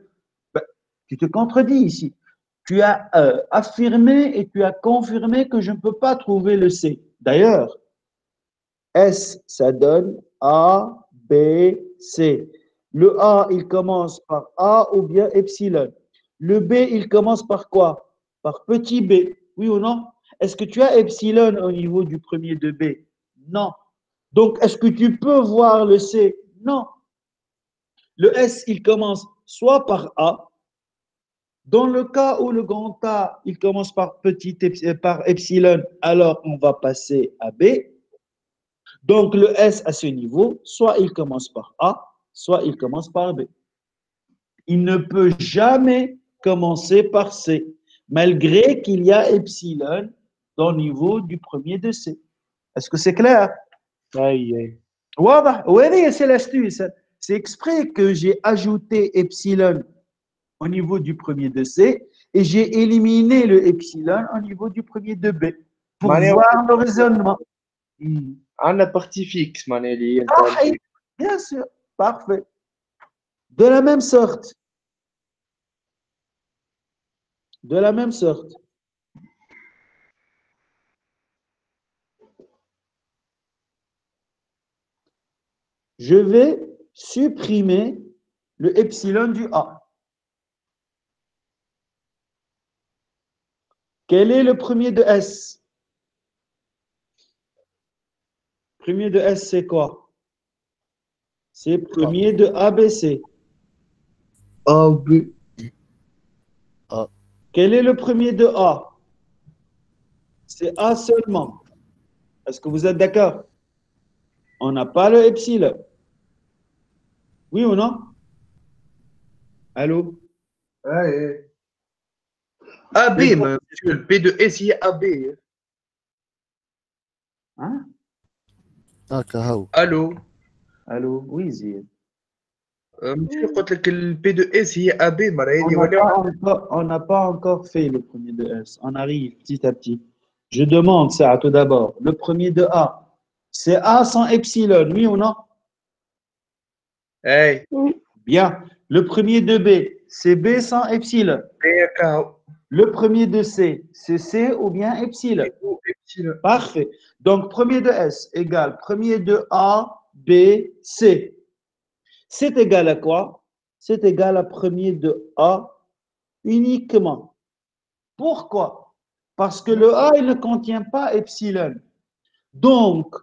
Ben, tu te contredis ici. Tu as affirmé et tu as confirmé que je ne peux pas trouver le C. D'ailleurs, S, ça donne A, B, C. Le A, il commence par A ou bien epsilon. Le B, il commence par quoi? Par petit b. Oui ou non? Est-ce que tu as epsilon au niveau du premier de B? Non. Donc, est-ce que tu peux voir le C? Non. Le S, il commence soit par A. Dans le cas où le grand A, il commence par par epsilon, alors on va passer à B. Donc, le S à ce niveau, soit il commence par A, soit il commence par B. Il ne peut jamais commencer par C, malgré qu'il y a epsilon dans le niveau du premier de C. Est-ce que c'est clair? اي Oui, c'est l'astuce. C'est exprès que j'ai ajouté epsilon au niveau du premier de C et j'ai éliminé le epsilon au niveau du premier de B pour voir le raisonnement. عندنا بارتي فيكس معناها اللي هي Bien sûr, parfait. De la même sorte, je vais supprimer le epsilon du A. Quel est le premier de S? Premier de S, c'est quoi? C'est premier de ABC. A B. Quel est le premier de A? C'est A seulement. Est-ce que vous êtes d'accord? On n'a pas le epsilon. Oui ou non? Allô? AB, monsieur, le P de S, il y a AB. Hein? هكا Allô? Allô? Oui, Zied. monsieur, قلت لك ال P de S هي AB مرة هذه ولا On n'a pas encore fait le premier de S. On arrive petit à petit. Je demande ça tout d'abord. Le premier de A, c'est A sans epsilon, oui ou non? اي Bien. Le premier de B, c'est B sans epsilon. هكا Le premier de C, c'est C ou bien epsilon. ابسيلون Parfait. Donc, premier de S égale premier de A, B, C. C'est égal à quoi? C'est égal à premier de A uniquement. Pourquoi? Parce que le A, il ne contient pas epsilon. Donc,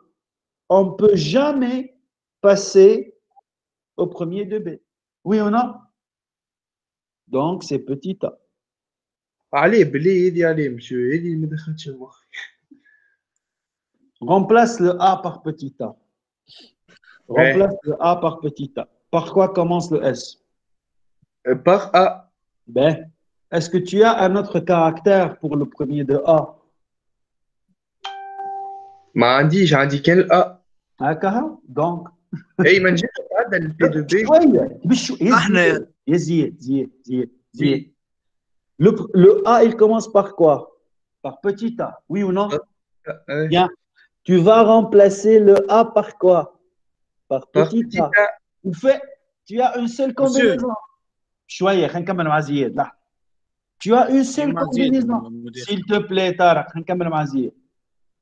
on ne peut jamais passer au premier de B. Oui ou non? Donc, c'est petit a. عليه بلي هذه عليه monsieur هذه اللي ما دخلتش المخ Remplace le A par petit a. Remplace le A par petit a. Par quoi commence le S? Par A. Ben, est-ce que tu as un autre caractère pour le premier de A? ما عندي كان ال A. هكذا donc اي ما نجمش نتعدى ال P de B. شويه بشويه احنا يزيد Oui. Le A, il commence par quoi? Par petit a, oui ou non? Ouais. Bien. Tu vas remplacer le A par quoi? Par Par petit petit a. A. Ou fait, tu as une seule Monsieur, combinaison. شوية خلينا نكمل مع زياد لا. Tu as une seule مع زياد combinaison. المدير. S'il te plaît, Tarek, خلينا نكمل مع زياد.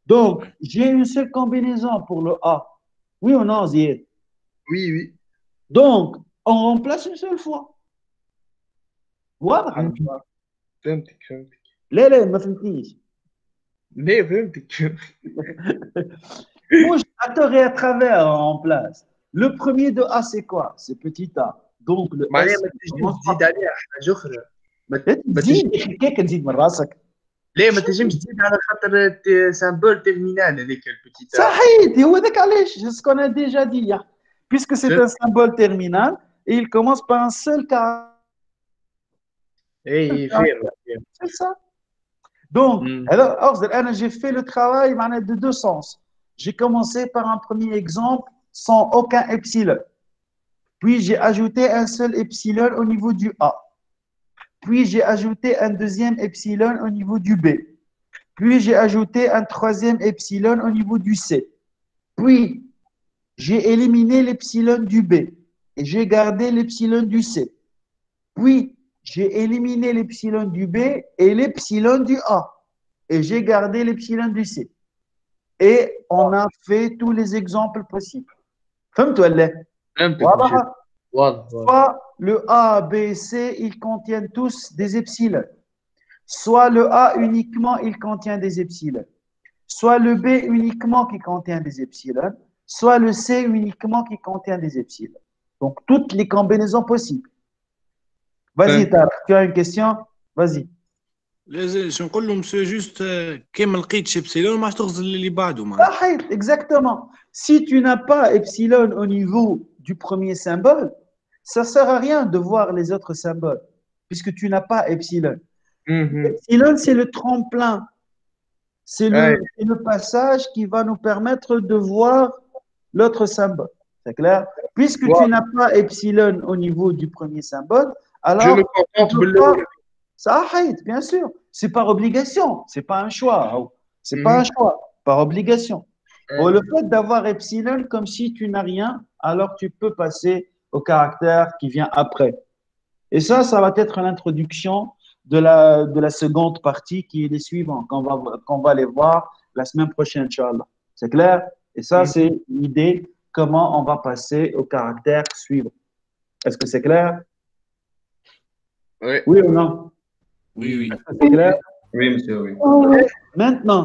Donc, Ouais. j'ai une seule combinaison pour le A. Oui ou non, Zied? Oui, oui. Donc, on remplace une seule fois. واضح. فهمتك. لا لا ما فهمتنيش. ليه فهمتك. Bouge à tort et à travers on remplace. Le premier de A, c'est quoi? C'est petit a. Donc, le معناها S ما تنجمش commence par... تزيد عليها حاجة أخرى. ما ما تنجمش تزيد كيك تزيد من راسك. ليه ما تنجمش تزيد على خاطر سامبل تيرمينال هذيك البتيت. صحيح هو ذاك علاش c'est ce qu'on a déjà dit hier. Puisque c'est un symbole terminal et il commence par un seul caractère. اي فاهم. C'est ça. Donc, مم. alors, j'ai fait le travail de deux sens. J'ai commencé par un premier exemple sans aucun epsilon. Puis, j'ai ajouté un seul epsilon au niveau du A. Puis, j'ai ajouté un deuxième epsilon au niveau du B. Puis, j'ai ajouté un troisième epsilon au niveau du C. Puis, j'ai éliminé l'epsilon du B et j'ai gardé l'epsilon du C. Puis, j'ai éliminé l'epsilon du B et l'epsilon du A. Et j'ai gardé l'epsilon du C. Et on a fait tous les exemples possibles. فهمت ولا؟ فهمتك واضح؟ مشيت. واضح. Soit le A, B, C, ils contiennent tous des epsilons. Soit le A uniquement, il contient des epsilons. Soit le B uniquement qui contient des epsilons. Soit le C uniquement qui contient des epsilons. Donc, toutes les combinaisons possibles. Vas-y, Tarek, tu as une question? Vas-y. لازم شو نقول له مسيو جوست كي ما لقيتش ابسيلون ما عادش تغزل اللي بعده معناها. صحيح, exactement. Si tu n'as pas epsilon au niveau du premier symbole, ça ne sert à rien de voir les autres symboles, puisque tu n'as pas epsilon. Epsilon, c'est le tremplin. C'est le passage qui va nous permettre de voir l'autre symbole. C'est clair? Puisque tu n'as pas epsilon au niveau du premier symbole, alors Je me contente tu peux pas- صحيح, bien sûr. C'est par obligation, c'est pas un choix. C'est pas un choix, par obligation. Bon, le fait d'avoir epsilon comme si tu n'as rien, alors tu peux passer au caractère qui vient après. Et ça va être l'introduction de la seconde partie qui est les suivants, qu'on va les voir la semaine prochaine, Inch'Allah. C'est clair? Et ça, c'est l'idée, comment on va passer au caractère suivant. Est-ce que c'est clair? Oui. Oui ou non? Oui, oui. Est-ce que c'est clair? Oui, monsieur, oui. Maintenant,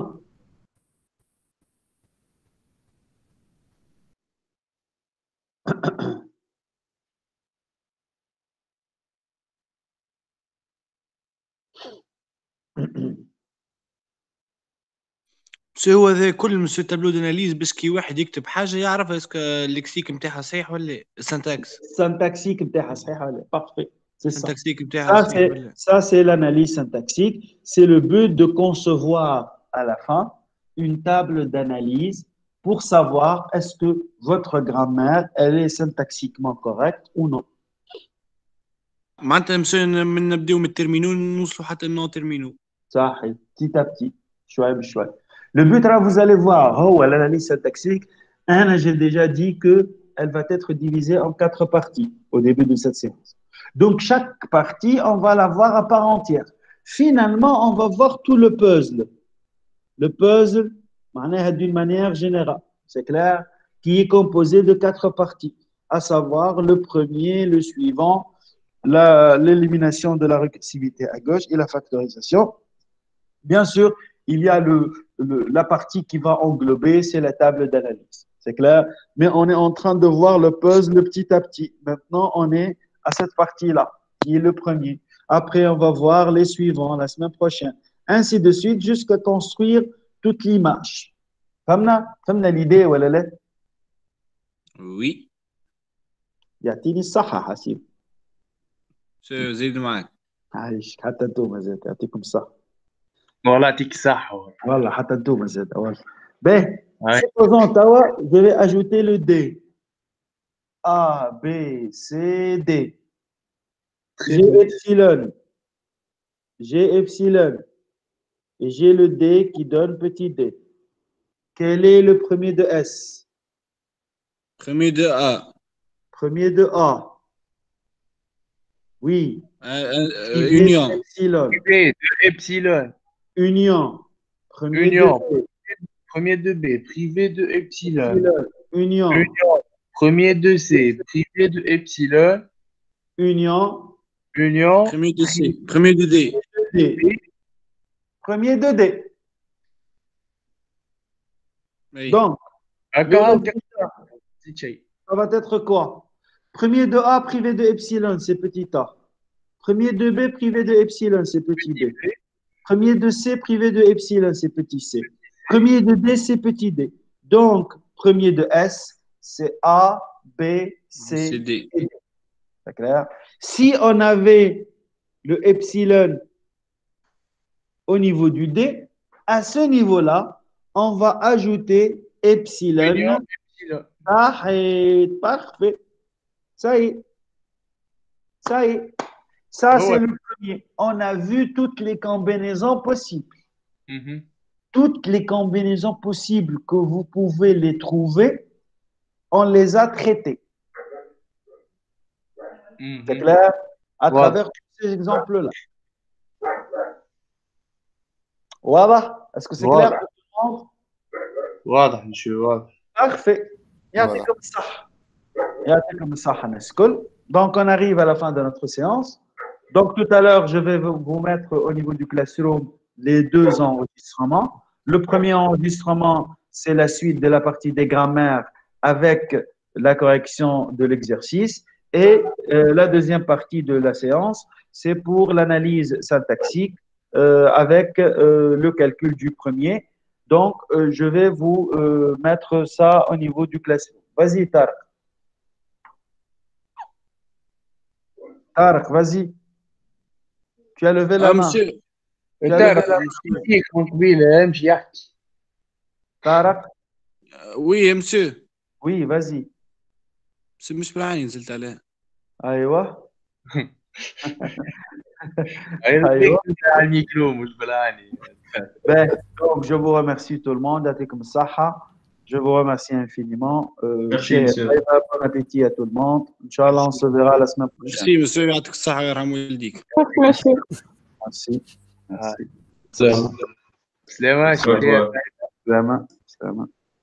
مسيو هو هذا كل مسيو تابلو داناليز باش كي واحد يكتب حاجه يعرف اسكو الليكسيك نتاعها صحيح ولا لا السنتاكس syntaxique نتاعها صحيحة ولا لا؟ Parfait. C'est ça. السنتاكسيك نتاعها صحيح ولا لا. Ça, c'est l'analyse syntaxique. C'est le but de concevoir à la fin une table d'analyse pour savoir est-ce que votre grammaire, elle est syntaxiquement correcte ou non. معناتها مسيو من نبداو من الترمينو نوصلوا حتى النون ترمينو. صحيح. Petit à petit, شوي بشوي. Le but, là, vous allez voir, l'analyse syntaxique, j'ai déjà dit qu'elle va être divisée en 4 parties au début de cette séance. Donc, chaque partie, on va la voir à part entière. Finalement, on va voir tout le puzzle. Le puzzle, d'une manière générale, c'est clair, qui est composé de 4 parties, à savoir le premier, le suivant, l'élimination de la récursivité à gauche et la factorisation. Bien sûr, il y a la partie qui va englober, c'est la table d'analyse. C'est clair? Mais on est en train de voir le puzzle petit à petit. Maintenant, on est à cette partie-là, qui est le premier. Après, on va voir les suivants la semaine prochaine. Ainsi de suite, jusqu'à construire toute l'image. فهمنا l'idée ولا لا؟ وي. يعطيني الصحة حسيب. مسيو زيد معاك. عايش حتى انتم زاد يعطيكم الصحة. والله يعطيك الصحة. والله حتى انتم زاد والله. Ben, Ouais. supposons, Tawa, je vais ajouter le D. A, B, C, D. J'ai epsilon. j'ai epsilon et j'ai le D qui donne petit d. Quel est le premier de S? Premier de A. Premier de A. Oui. Union. Epsilon. Privé de epsilon. Union. Premier Union. de B. Premier de B. Privé de epsilon. Epsilon. Union. Union. Premier de C. Privé de epsilon. Union. Union. Premier de C. Premier de D. D. Premier de D. Oui. Donc, D'accord. ça va être quoi? Premier de A privé de epsilon, c'est petit a. Premier de B privé de epsilon, c'est petit b. Premier de C privé de epsilon, c'est petit c. Premier de D, c'est petit d. Donc, premier de S, c'est A, B, C, D. et D. C'est clair? Si on avait le epsilon au niveau du D, à ce niveau-là, on va ajouter epsilon. Union, epsilon. Parfait. Ça y est. Ça y est. Ça, c'est le premier. On a vu toutes les combinaisons possibles. Toutes les combinaisons possibles que vous pouvez les trouver, on les a traitées. C'est clair? À travers tous ces exemples-là. Voilà. Est-ce que c'est clair pour tout le monde? واضح monsieur واضح. Parfait. يعطيكم الصحة. يعطيكم الصحة الناس الكل. Donc, on arrive à la fin de notre séance. Donc, tout à l'heure, je vais vous mettre au niveau du classroom les deux enregistrements. Le premier enregistrement, c'est la suite de la partie des grammaires avec la correction de l'exercice. Et la deuxième partie de la séance, c'est pour l'analyse syntaxique avec le calcul du premier. Donc, je vais vous mettre ça au niveau du classroom. Vas-y, Tarek. Tarek, vas-y. Tu as levé la main. Monsieur. Tarek? Oui, monsieur. Oui, vas-y. بس مش بالعين نزلت عليه. ايوه. Donc, je vous remercie tout le monde. Je vous remercie infiniment. Merci, monsieur. Bon appétit à tout le monde. Inch'Allah, on se verra la semaine prochaine. Merci, monsieur. يعطيك الصحة ويرحم والديك. Merci. سلامة. سلامة.